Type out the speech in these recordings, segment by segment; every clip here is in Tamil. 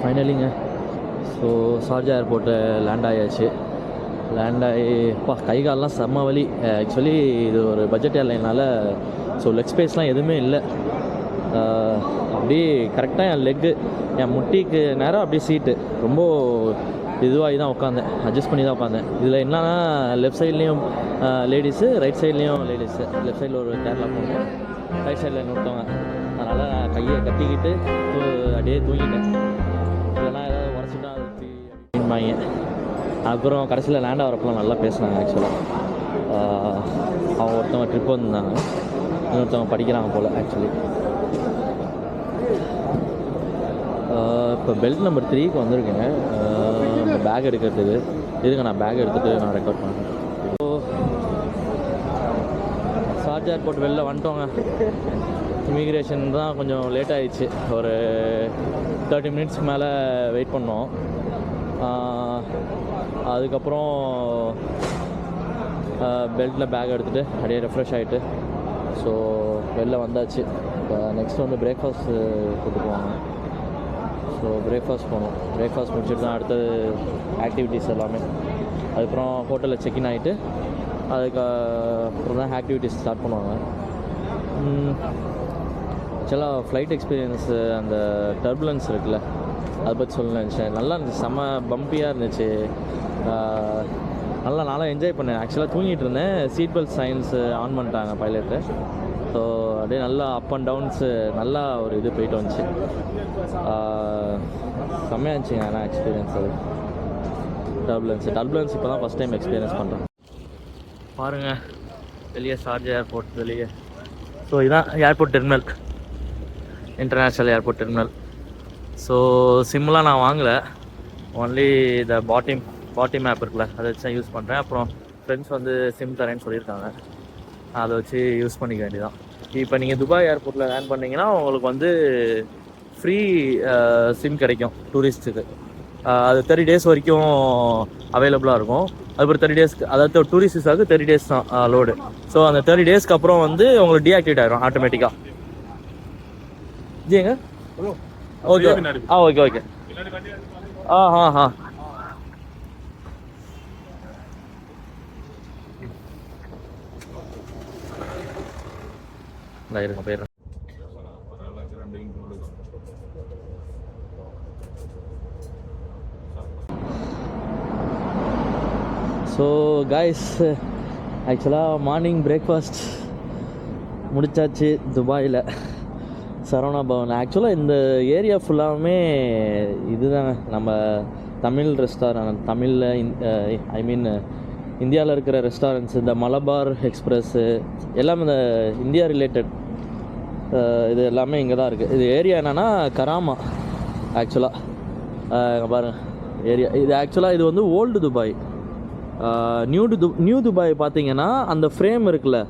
ஃபைனலிங்க. ஸோ ஷார்ஜா ஏர்போர்ட்டு லேண்ட் ஆகியாச்சு. லேண்ட் ஆகிப்பா கை காலெலாம் செம்ம வலி. ஆக்சுவலி இது ஒரு பட்ஜெட் ஏர்லைனால் ஸோ லெக் ஸ்பேஸ்லாம் எதுவுமே இல்லை. அப்படியே கரெக்டாக என் லெக்கு என் முட்டிக்கு நேரம் அப்படியே சீட்டு ரொம்ப இதுவாகி தான் உட்காந்தேன், அட்ஜஸ்ட் பண்ணி தான் உட்காந்தேன். இதில் என்னன்னா லெஃப்ட் சைட்லேயும் லேடிஸு, ரைட் சைட்லேயும் லேடிஸு. லெஃப்ட் சைடில் ஒரு கேரளா போகணும், ரைட் சைடில் இன்னொருத்தவங்க. அதனால் நான் கையை கட்டிக்கிட்டு அப்படியே தூங்கிட்டேன். இல்லைனா ஏதாவது உடச்சிட்டா அது அப்படின்பாங்க. அப்புறம் கடைசியில் லேண்ட் ஆகிறப்பெல்லாம் நல்லா பேசினாங்க. ஆக்சுவலாக அவங்க ஒருத்தவங்க ட்ரிப் வந்திருந்தாங்க, இன்னொருத்தவங்க படிக்கிறாங்க போல். ஆக்சுவலி இப்போ பெல்ட் நம்பர் 3க்கு வந்திருக்கேங்க பேக் எடுக்கிறதுக்கு. இதுங்க நான் பேக் எடுத்துகிட்டு நான் ரெக்கார்ட் பண்ணுறேன். ஸோ ஷார்ஜா ஏர்போர்ட் வெளில வந்துட்டோங்க. இமிக்ரேஷன் தான் கொஞ்சம் லேட் ஆகிடுச்சு. ஒரு 30 மினிட்ஸ்க்கு மேலே வெயிட் பண்ணோம். அதுக்கப்புறம் பெல்ட்டில் பேக் எடுத்துகிட்டு அப்படியே ரெஃப்ரெஷ் ஆகிட்டு ஸோ வெளில வந்தாச்சு. இப்போ நெக்ஸ்ட் வந்து பிரேக்ஃபாஸ்ட் கூப்பிட்டு போவாங்க. ஸோ பிரேக்ஃபாஸ்ட் போகணும். பிரேக்ஃபாஸ்ட் முடிச்சுட்டு தான் அடுத்தது ஆக்டிவிட்டீஸ் எல்லாமே. அதுக்கப்புறம் ஹோட்டலில் செக்இன் ஆகிட்டு அதுக்கப்புறம் தான் ஆக்டிவிட்டீஸ் ஸ்டார்ட் பண்ணுவாங்க. ஆக்சுவலாக ஃப்ளைட் எக்ஸ்பீரியன்ஸு அந்த டர்புலன்ஸ் இருக்குல்ல, அதை பற்றி சொல்ல நினச்சேன். நல்லா இருந்துச்சு, செம்ம பம்பியாக இருந்துச்சு. நல்லா நாளாக என்ஜாய் பண்ணேன். ஆக்சுவலாக தூங்கிட்டு இருந்தேன், சீட் பெல்ட் சைன்ஸு ஆன் பண்ணிட்டாங்க பைலட்டு. ஸோ அப்படியே நல்லா அப் அண்ட் டவுன்ஸு நல்லா ஒரு இது போயிட்டு வந்துச்சு. செம்மையாக இருந்துச்சுங்க. ஆனால் எக்ஸ்பீரியன்ஸ் அது டர்புலன்ஸ் இப்போ தான் ஃபஸ்ட் டைம் எக்ஸ்பீரியன்ஸ் பண்ணுறேன். பாருங்கள் வெளியே ஷார்ஜா ஏர்போர்ட் வெளியே. ஸோ இதுதான் airport terminal, international airport terminal. So சிம்லாம் நான் வாங்கலை, ஒன்லி இந்த பாட்டிம் ஆப் இருக்குல்ல அதை வச்சு தான் யூஸ் பண்ணுறேன். அப்புறம் ஃப்ரெண்ட்ஸ் வந்து சிம் தரேன்னு சொல்லியிருக்காங்க, அதை வச்சு யூஸ் பண்ணிக்க வேண்டியதான். இப்போ நீங்கள் துபாய் ஏர்போர்ட்டில் லேண்ட் பண்ணிங்கன்னா உங்களுக்கு வந்து ஃப்ரீ சிம் கிடைக்கும் டூரிஸ்ட்டுக்கு. அது 30 days வரைக்கும் அவைலபிளாக இருக்கும். அதுக்கப்புறம் 30 days, அதாவது டூரிஸ்ட் விசாவுக்கு 30 days தான் லோடு. ஸோ அந்த 30 daysக்கு அப்புறம் வந்து உங்களுக்கு டீஆக்டிவேட் ஆகிடும் ஆட்டோமேட்டிக்காக. ஜிங்க ஓகே ஓகே ஓகே இருங்க போயிடுறேன். ஸோ காய்ஸ், ஆக்சுவலாக மார்னிங் பிரேக்ஃபாஸ்ட் முடிச்சாச்சு துபாயில், சரவணா பவன். ஆக்சுவலாக இந்த ஏரியா ஃபுல்லாகவுமே இதுதாங்க நம்ம தமிழ் ரெஸ்டாரண்ட். தமிழில் ஐ மீன் இந்தியாவில் இருக்கிற ரெஸ்டாரண்ட்ஸ், இந்த மலபார் எக்ஸ்பிரஸ்ஸு எல்லாமே இந்த இந்தியா ரிலேட்டட் இது எல்லாமே இங்கே தான் இருக்குது. இது ஏரியா என்னென்னா கராமா. ஆக்சுவலாக பாருங்கள் ஏரியா இது. ஆக்சுவலாக இது வந்து ஓல்டு துபாய். நியூ துபாய் பார்த்தீங்கன்னா அந்த ஃப்ரேம் இருக்குல்ல,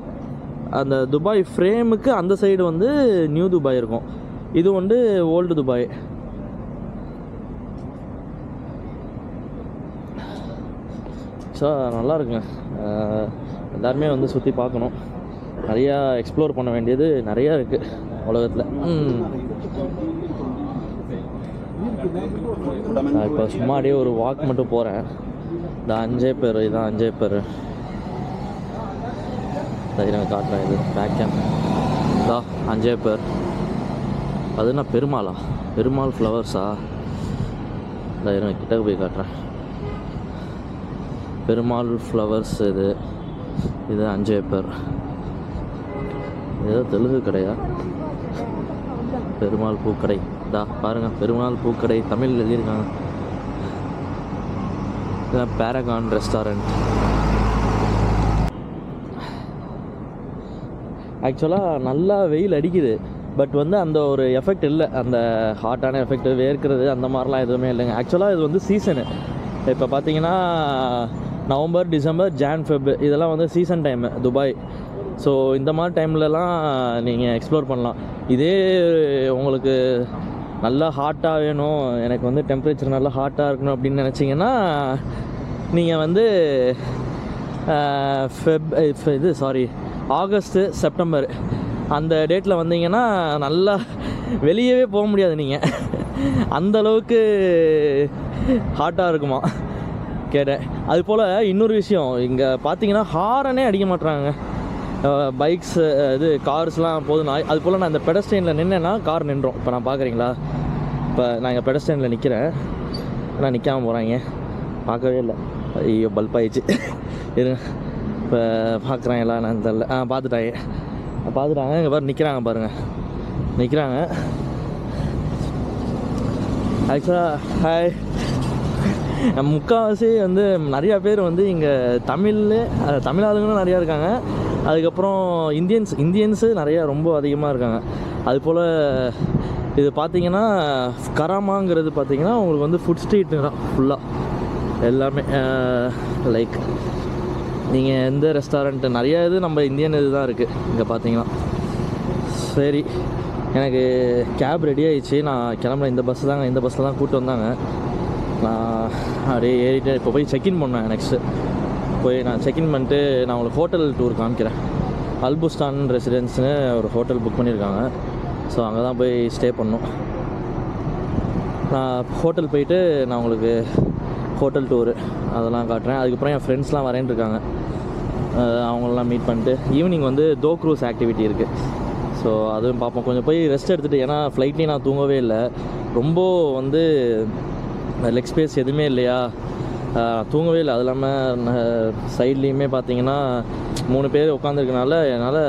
அந்த துபாய் ஃப்ரேமுக்கு அந்த சைடு வந்து நியூ துபாய் இருக்கும். இது வந்து ஓல்டு துபாய். ஸோ நல்லா இருக்குங்க. எல்லாருமே வந்து சுற்றி பார்க்கணும். நிறையா எக்ஸ்ப்ளோர் பண்ண வேண்டியது நிறையா இருக்குது உலகத்தில். நான் இப்போ சும்மா அப்படியே ஒரு வாக் மட்டும் போகிறேன். இந்த அஞ்சே பேர் தைரியம் காட்டுறேன். இது பேக் கேம்ப் தான் அஞ்சே பேர். அது என்ன பெருமாள் ஃப்ளவர்ஸா? தைரியம் கிட்ட போய் காட்டுறேன். பெருமாள் ஃப்ளவர்ஸ் இது அஞ்சே பேர். ஏதோ தெலுங்கு கடையா? பெருமாள் பூக்கடை பாருங்கள், பெருமாள் பூக்கடை தமிழ் எழுதியிருக்காங்க. இதுதான் பேரகான் ரெஸ்டாரண்ட். ஆக்சுவலாக நல்லா வெயில் அடிக்குது, பட் வந்து அந்த ஒரு எஃபெக்ட் இல்லை, அந்த ஹாட்டான எஃபெக்ட், வேர்க்கிறது அந்த மாதிரிலாம் எதுவுமே இல்லைங்க. ஆக்சுவலாக இது வந்து சீசனு. இப்போ பார்த்தீங்கன்னா நவம்பர், டிசம்பர், ஜான், ஃபெப் இதெல்லாம் வந்து சீசன் டைமு துபாய். ஸோ இந்த மாதிரி டைம்லலாம் நீங்கள் எக்ஸ்ப்ளோர் பண்ணலாம். இதே உங்களுக்கு நல்லா ஹாட்டாக வேணும், எனக்கு வந்து டெம்பரேச்சர் நல்லா ஹாட்டாக இருக்கணும் அப்படின்னு நினச்சிங்கன்னா நீங்கள் வந்து ஆகஸ்ட்டு, செப்டம்பர் அந்த டேட்டில் வந்தீங்கன்னா நல்லா வெளியவே போக முடியாது நீங்கள். அந்தளவுக்கு ஹாட்டாக இருக்குமா கேட்டேன். அது போல் இன்னொரு விஷயம், இங்கே பார்த்தீங்கன்னா ஹாரனே அடிக்க மாட்றாங்க. பைக்ஸ் இது கார்ஸ்லாம் போதும். அது போல் நான் இந்த பெடஸ்ட்ரியனில் நின்னேன்னா கார் நின்றோம். இப்போ நான் பார்க்குறீங்களா, இப்போ நான் இங்கே பெடஸ்ட்ரியனில் நிற்கிறேன், ஆனால் நிற்காமல் போகிறாங்க. பார்க்கவே இல்லை. ஐயோ பல்ப் ஆயிடுச்சு இருங்க. இப்போ பார்க்குறாங்களா நான் தெரில. பார்த்துட்டாங்க. இங்கே பாரு நிற்கிறாங்க, பாருங்கள் நிற்கிறாங்க. ஆக்சுவலாக ஹாய், முக்கால்வாசி வந்து நிறையா பேர் வந்து இங்கே தமிழ் ஆளுங்களும் நிறையா இருக்காங்க. அதுக்கப்புறம் இந்தியன்ஸு நிறையா ரொம்ப அதிகமாக இருக்காங்க. அதுபோல் இது பார்த்திங்கன்னா கராமாங்கிறது பார்த்திங்கன்னா உங்களுக்கு வந்து ஃபுட் ஸ்ட்ரீட்டு தான் ஃபுல்லாக எல்லாமே. லைக் நீங்கள் எந்த ரெஸ்டாரண்ட்டு நிறையா இது நம்ம இந்தியன் இது தான் இருக்குது இங்கே பார்த்தீங்கன்னா. சரி, எனக்கு கேப் ரெடி ஆகிடுச்சு. நான் கிளம்புறேன். இந்த பஸ்ஸில் தான் கூப்பிட்டு வந்தாங்க. நான் அப்படியே ஏறிட்டு இப்போ போய் செக்இன் பண்ணேன். நெக்ஸ்ட்டு போய் நான் செக்இன் பண்ணிட்டு நான் உங்களுக்கு ஹோட்டல் டூர் காமிக்கிறேன். அல்புஸ்தான் ரெசிடென்ஸ்னு ஒரு ஹோட்டல் புக் பண்ணியிருக்காங்க. ஸோ அங்கே தான் போய் ஸ்டே பண்ணணும். நான் ஹோட்டல் போயிட்டு நான் உங்களுக்கு ஹோட்டல் டூரு அதெல்லாம் காட்டுறேன். அதுக்கப்புறம் என் ஃப்ரெண்ட்ஸ்லாம் வரேன்னு இருக்காங்க. அவங்களெலாம் மீட் பண்ணிட்டு ஈவினிங் வந்து தோ க்ரூஸ் ஆக்டிவிட்டி இருக்குது. ஸோ அதுவும் பார்ப்போம். கொஞ்சம் போய் ரெஸ்ட் எடுத்துகிட்டு, ஏன்னா ஃப்ளைட்லேயும் நான் தூங்கவே இல்லை. ரொம்ப வந்து லெக் ஸ்பேஸ் எதுவுமே இல்லையா, தூங்கவே இல்லை. அது இல்லாமல் சைட்லேயுமே பார்த்தீங்கன்னா 3 பேர் உட்காந்துருக்கனால என்னால்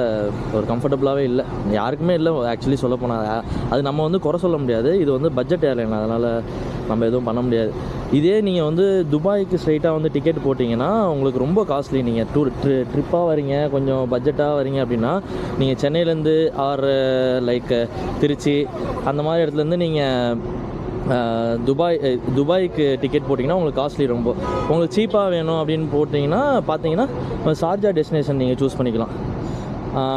ஒரு கம்ஃபர்டபுளாகவே இல்லை. யாருக்குமே இல்லை ஆக்சுவலி சொல்ல போனால். அது நம்ம வந்து குறை சொல்ல முடியாது. இது வந்து பட்ஜெட் ஏர்லைன், அதனால் நம்ம எதுவும் பண்ண முடியாது. இதே நீங்கள் வந்து துபாய்க்கு ஸ்ட்ரைட்டாக வந்து டிக்கெட் போட்டிங்கன்னா உங்களுக்கு ரொம்ப காஸ்ட்லி. நீங்கள் ட்ரிப்பாக வரீங்க, கொஞ்சம் பட்ஜெட்டாக வரீங்க அப்படின்னா நீங்கள் சென்னையிலேருந்து லைக் திருச்சி அந்த மாதிரி இடத்துலேருந்து நீங்கள் துபாய்க்கு டிக்கெட் போட்டிங்கன்னா உங்களுக்கு காஸ்ட்லி ரொம்ப. உங்களுக்கு சீப்பாக வேணும் அப்படின்னு போட்டிங்கன்னா பார்த்தீங்கன்னா ஷார்ஜா டெஸ்டினேஷன் நீங்கள் சூஸ் பண்ணிக்கலாம்.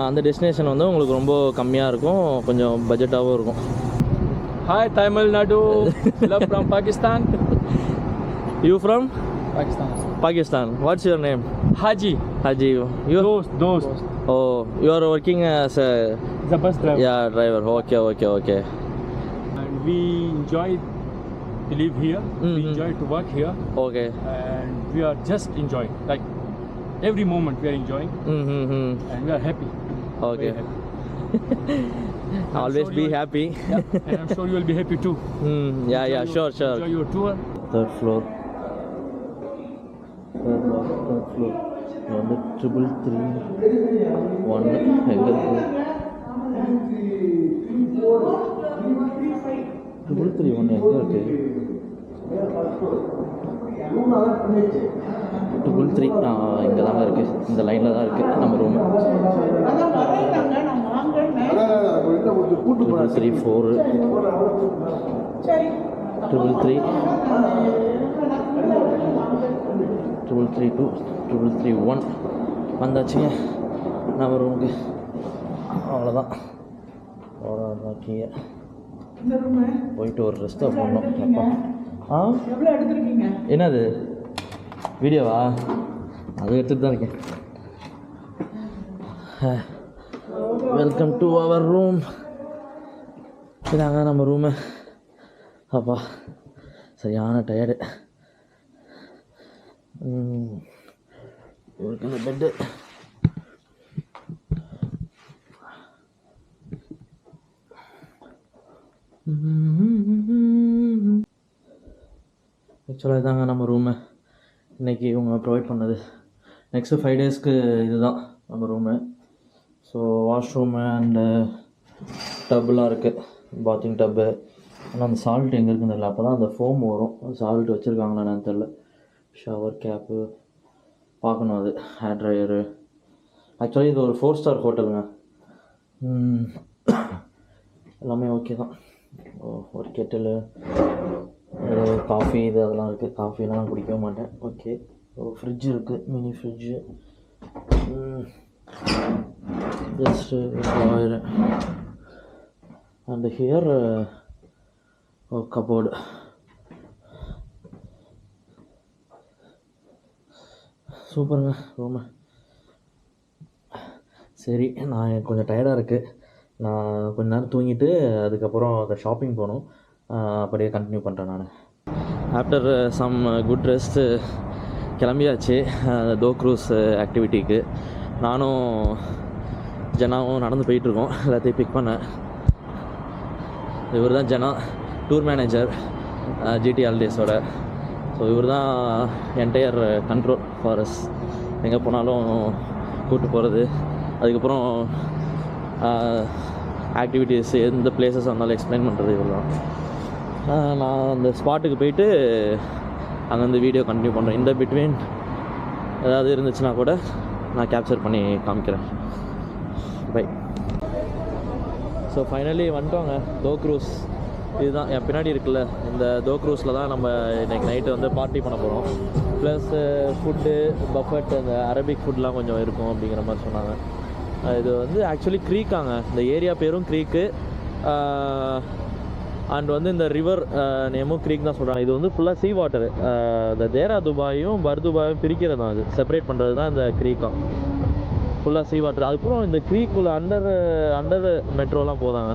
அந்த டெஸ்டினேஷன் வந்து உங்களுக்கு ரொம்ப கம்மியாக இருக்கும், கொஞ்சம் பட்ஜெட்டாகவும் இருக்கும். Hi, Tamil Nadu. Love from Pakistan. You from? Pakistan. What's your name? Haji. You? Dost. Oh, you are working as a... The bus driver. Yeah, driver. Okay. And we enjoy to live here. Mm-hmm. We enjoy to work here. Okay. And we are just enjoying. Like every moment we are enjoying. Mm-hmm. And we are happy. Okay. Very happy. Always be happy. Yeah, and I'm sure you will be happy too. Yeah, sure. Enjoy your tour. Third floor. வந்து 333 எங்கே இருக்குது? 331 எங்கே இருக்குது? 333 இங்கே தாங்க இருக்குது. இந்த லைனில் தான் இருக்குது நம்ம ரூமு. 334 332 331 வந்தாச்சுங்க நம்ம ரூமுக்கு. அவ்வளோதான். போயிட்டு ஒரு ரெஸ்ட்டாக போடணும். அப்பா என்னது வீடியோவா? அது எடுத்துகிட்டு தான் இருக்கேன். Welcome to our room. இதாங்க நம்ம ரூமு. அப்பா சரியான டயர்டு. இந்த பெட்டு ஆக்சுவலாக இதாங்க நம்ம ரூமு இன்றைக்கி இவங்க ப்ரொவைட் பண்ணது. நெக்ஸ்ட்டு 5 டேஸ்க்கு இதுதான் நம்ம ரூமு. ஸோ வாஷ்ரூமு அண்டு டப்புலாம் இருக்குது, பாத்திங் டப்பு. ஆனால் அந்த சால்ட் எங்கே இருக்குன்னு தெரியல. அப்போ தான் அந்த ஃபோம் வரும். சால்ட் வச்சுருக்காங்களா என்னன்னு தெரில. ஷவர் கேப்பு பார்க்கணும். அது ஹேர் ட்ரையரு. ஆக்சுவலி இது ஒரு 4 ஸ்டார் ஹோட்டலுங்க. எல்லாமே ஓகே தான். ஒரு கெட்டிலு, காஃபி இது அதெல்லாம் இருக்குது. காஃபிலாம் நான் குடிக்கவே மாட்டேன். ஓகே. ஃப்ரிட்ஜ் இருக்குது, mini fridge. Just drawer and here cupboard. சூப்பருங்க ரூமு. சரி, நான் கொஞ்சம் டயர்டாக இருக்குது. நான் கொஞ்ச நேரம் தூங்கிட்டு அதுக்கப்புறம் அதை ஷாப்பிங் போகணும். அப்படியே கண்டினியூ பண்ணுறேன் நான். ஆஃப்டர் சம் குட் ரெஸ்ட்டு கிளம்பியாச்சு தோ க்ரூஸ் ஆக்டிவிட்டிக்கு. நானும் ஜனாவும் நடந்து போயிட்டுருக்கோம். எல்லாத்தையும் பிக் பண்ணேன். இவர் தான் ஜனா, டூர் மேனேஜர் ஜிடி ஹாலிடேஸோட. ஸோ இவர் தான் என்டையர் கண்ட்ரோல் ஃபார் அஸ். எங்கே போனாலும் கூப்பிட்டு போகிறது, அதுக்கப்புறம் ஆக்டிவிட்டீஸ் எந்த பிளேசஸ் வந்தாலும் எக்ஸ்பிளைன் பண்ணுறது இவர் தான். நான் அந்த ஸ்பாட்டுக்கு போயிட்டு அங்கேருந்து வீடியோ கண்டினியூ பண்ணுறேன். இந்த பிட்வீன் ஏதாவது இருந்துச்சுன்னா கூட நான் கேப்சர் பண்ணி காமிக்கிறேன். பை. ஸோ ஃபைனலி வந்துட்டோங்க தோ க்ரூஸ். இதுதான் என் பின்னாடி இருக்குல்ல, இந்த தோ க்ரூஸில் தான் நம்ம இன்றைக்கி நைட்டு வந்து பார்ட்டி பண்ண போகிறோம். ப்ளஸ் ஃபுட்டு பஃபட், அந்த அரபிக் ஃபுட்லாம் கொஞ்சம் இருக்கும் அப்படிங்கிற மாதிரி சொன்னாங்க. இது வந்து ஆக்சுவலி க்ரீக்காங்க, இந்த ஏரியா பேரும் க்ரீக்கு. அண்ட் வந்து இந்த ரிவர் நேமும் க்ரீக் தான் சொல்கிறாங்க. இது வந்து ஃபுல்லாக சீ வாட்டரு. இந்த தேரா துபாயும் பர்துபாயும் பிரிக்கிறது தான், அது செப்பரேட் பண்ணுறது தான் இந்த க்ரீக்காக. ஃபுல்லாக சீ வாட்டர். அதுக்கப்புறம் இந்த க்ரீக்குள்ள அண்டர் மெட்ரோலாம் போதாங்க,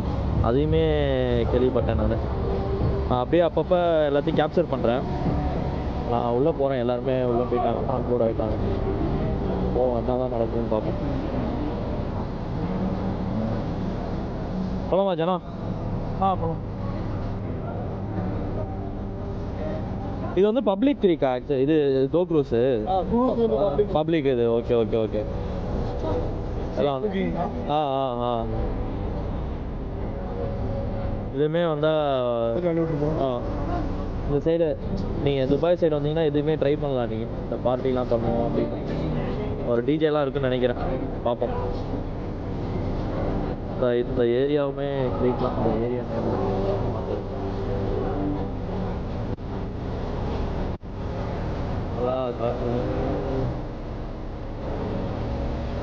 அதையுமே கேள்விப்பட்டேன் நான். அப்படியே அப்பப்போ எல்லாத்தையும் கேப்சர் பண்ணுறேன். நான் உள்ளே போகிறேன், எல்லாருமே உள்ளே போயிட்டாங்க, ஆன்போர்ட் ஆகிட்டாங்க. என்ன தான் நடக்குதுன்னு பார்ப்போம். போலாமா ஜனா? போகலாம். இது வந்து பப்ளிக் க்ரீக்கா? ஆக்சுவலி இது தோ க்ரூஸு பப்ளிக். இது ஓகே ஓகே ஓகே. எல்லாம் இதுவுமே வந்தால் இந்த சைடு நீங்கள் துபாய் சைடு வந்தீங்கன்னா எதுவுமே ட்ரை பண்ணலாம். நீங்கள் இந்த பார்ட்டிலாம் பண்ணுவோம் அப்படின்னு ஒரு டிஜேலாம் இருக்குன்னு நினைக்கிறேன். பார்ப்போம். இந்த ஏரியாவுமே க்ரீக்லாம், இந்த ஏரியா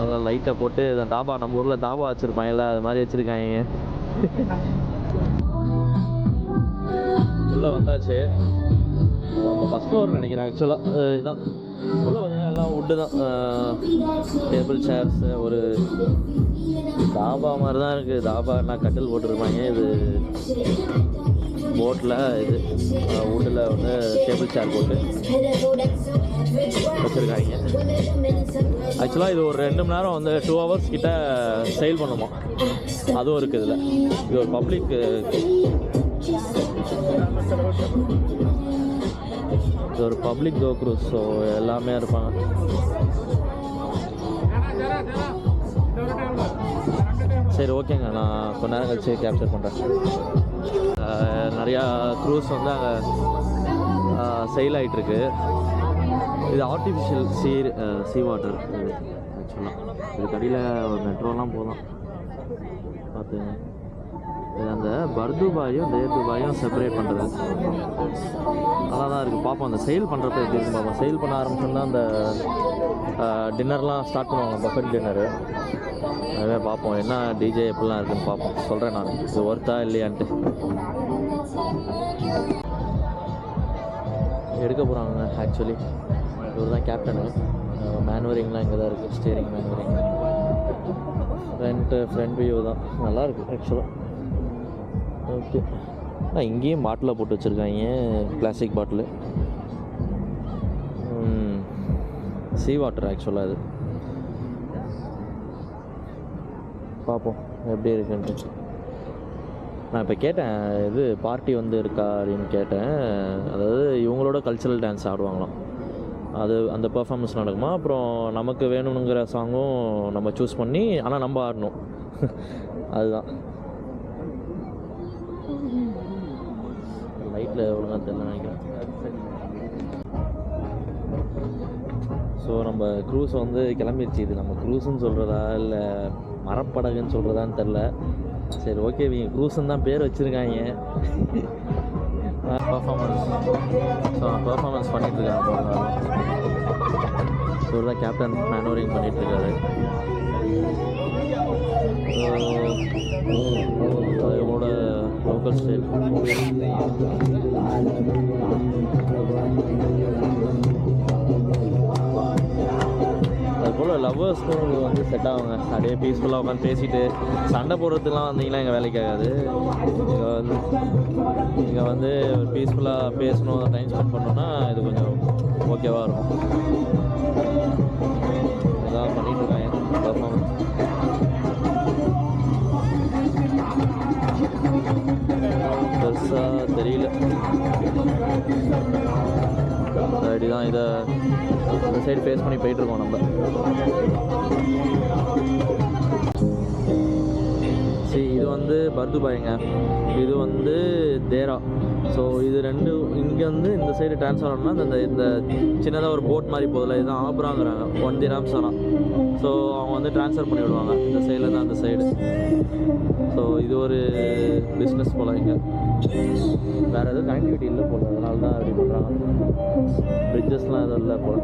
அதான் லைட்டை போட்டு இந்த தாபா, நம்ம ஊரில் தாபா வச்சுருப்பாங்கல்ல, அது மாதிரி வச்சுருக்காங்க. உள்ளே வந்தாச்சு. ஃபஸ்ட் ஃப்ளோர் நினைக்கிறேன் ஆக்சுவலாக. இதுதான் உள்ளே பார்த்தீங்கன்னா எல்லாம் வுட்டு தான். டேபிள் சேர்ஸு, ஒரு தாபா மாதிரி தான் இருக்குது. தாபான்னா கட்டில் போட்டுருப்பாங்க. இது போட்டில் இது வுட்டில் வந்து டேபிள் சேர் போட்டு வச்சுருக்காங்க. ஆக்சுவலாக இது ஒரு 2 மணி நேரம் வந்து 2 ஹவர்ஸ் கிட்ட செயில் பண்ணுமா, அதுவும் இருக்குது இதில். இது ஒரு பப்ளிக், இது ஒரு பப்ளிக் தோ க்ரூஸ். ஸோ எல்லாமே இருப்பாங்க. சரி ஓகேங்க, நான் கொஞ்ச நேரம் கழிச்சு கேப்சர் பண்ணுறேன். நிறையா க்ரூஸ் வந்து அங்கே செயில் ஆகிட்டுருக்கு. இது ஆர்டிஃபிஷியல் சீ வாட்டர். இது ஆக்சுவலாக இதுக்கு அடியில் ஒரு மெட்ரோலாம் போதும் பார்த்துங்க. இது அந்த பர்துபாயும் தேர்துபாயும் செப்பரேட் பண்ணுறது நல்லா தான் இருக்குது. பார்ப்போம் அந்த செயில் பண்ணுறப்ப எப்படி இருக்குன்னு பார்ப்போம். செயில் பண்ண ஆரம்பிச்சோம்னா அந்த டின்னர்லாம் ஸ்டார்ட் பண்ணுவாங்க, பஃபெட் டின்னரு. அதுவே பார்ப்போம் என்ன டிஜே எப்படிலாம் இருக்குதுன்னு பார்ப்போம். சொல்கிறேன் நான் இது ஒர்த்தா இல்லையான்ட்டு. எடுக்க போகிறாங்க ஆக்சுவலி. இவர் தான் கேப்டனு. மேனுவரிங்லாம் இங்கே தான் இருக்குது, ஸ்டீரிங் மேனுவரிங். ஃப்ரண்ட் வியூ தான் நல்லாயிருக்கு ஆக்சுவலாக. ஓகே, நான் இங்கேயும் பாட்டில் போட்டு வச்சுருக்காங்க, பிளாஸ்டிக் பாட்டிலு. சீ வாட்டர் ஆக்சுவலாக இது. பார்ப்போம் எப்படி இருக்குன்ட்டு. நான் இப்போ கேட்டேன், இது பார்ட்டி வந்து இருக்கா அப்படின்னு கேட்டேன். அதாவது இவங்களோட கல்ச்சரல் டான்ஸ் ஆடுவாங்களாம், அது அந்த பர்ஃபார்மன்ஸ் நடக்குமா. அப்புறம் நமக்கு வேணுங்கிற சாங்கும் நம்ம சூஸ் பண்ணி, ஆனால் நம்ம ஆடணும். அதுதான் லைட்டில் ஒழுங்காக தெரியல நினைக்கிறேன். ஸோ நம்ம க்ரூஸ் வந்து கிளம்பிடுச்சு. இது நம்ம க்ரூஸுன்னு சொல்கிறதா இல்லை மரப்படகுன்னு சொல்கிறதான்னு தெரில. சரி ஓகே, இவங்க க்ரூஸுன்னு தான் பேர் வச்சுருக்காங்க. பர்ஃபார்மன்ஸ், ஸோ பர்ஃபார்மன்ஸ் பண்ணிகிட்ருக்காங்க. இவர் தான் கேப்டன், மேனுவரிங் பண்ணிகிட்ருக்காரு. இவங்களோட லோக்கல் ஸ்டைல். அதுபோல் லவ்வர்ஸ்க்கும் இது வந்து செட் ஆகுங்க. அப்படியே பீஸ்ஃபுல்லாக உட்காந்து பேசிட்டு சண்டை போடுறதுக்குலாம் வந்தீங்கன்னா எங்கள் வேலைக்கு ஆகாது. நீங்கள் வந்து பீஸ்ஃபுல்லாக பேசணும், டைம் ஸ்பெண்ட் பண்ணணுன்னா இது கொஞ்சம் ஓகேவாக இருக்கும். இதான் பண்ணிகிட்ருக்காங்க பர்ஃபார்மன்ஸ். பெருசாக தெரியல. அப்படி தான் இதை இந்த சைடு ஃபேஸ் பண்ணி போயிட்டுருக்கோம் நம்ம. சரி, இது வந்து பர்துபாய்ங்க, இது வந்து தேரா. ஸோ இது ரெண்டு இங்கே வந்து இந்த சைடு ட்ரான்ஸ்ஃபர் ஆகணும்னா இந்த சின்னதாக ஒரு போட் மாதிரி போதில்ல, இதுதான் ஆப்ராங்கிறாங்க, 1 dirhams ஆனால். ஸோ அவங்க வந்து ட்ரான்ஸ்ஃபர் பண்ணி விடுவாங்க இந்த சைடில் தான் அந்த சைடு. ஸோ இது ஒரு பிஸ்னஸ் போல். இங்கே வேறு எதுவும் கனெக்டிவிட்டி இல்லை போல், அதனால தான் அப்படி பண்ணுறாங்க. பிரிட்ஜஸ்லாம் எதுவும் இல்லை போல்.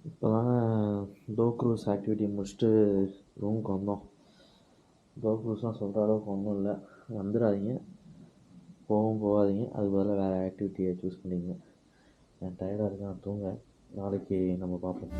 இப்போ தாங்க டோ க்ரூஸ் ஆக்டிவிட்டி முடிச்சுட்டு ரூமுக்கு வந்தோம். டோ க்ரூஸ்லாம் சொல்கிற அளவுக்கு ஒன்றும் இல்லை. வந்துடாதீங்க, போகாதீங்க. அதுக்கு பதிலாக வேறு ஆக்டிவிட்டியை சூஸ் பண்ணிக்கங்க. நான் டயர்டாக இருக்கேன், தூங்க. நாளைக்கு நம்ம பார்ப்போம்.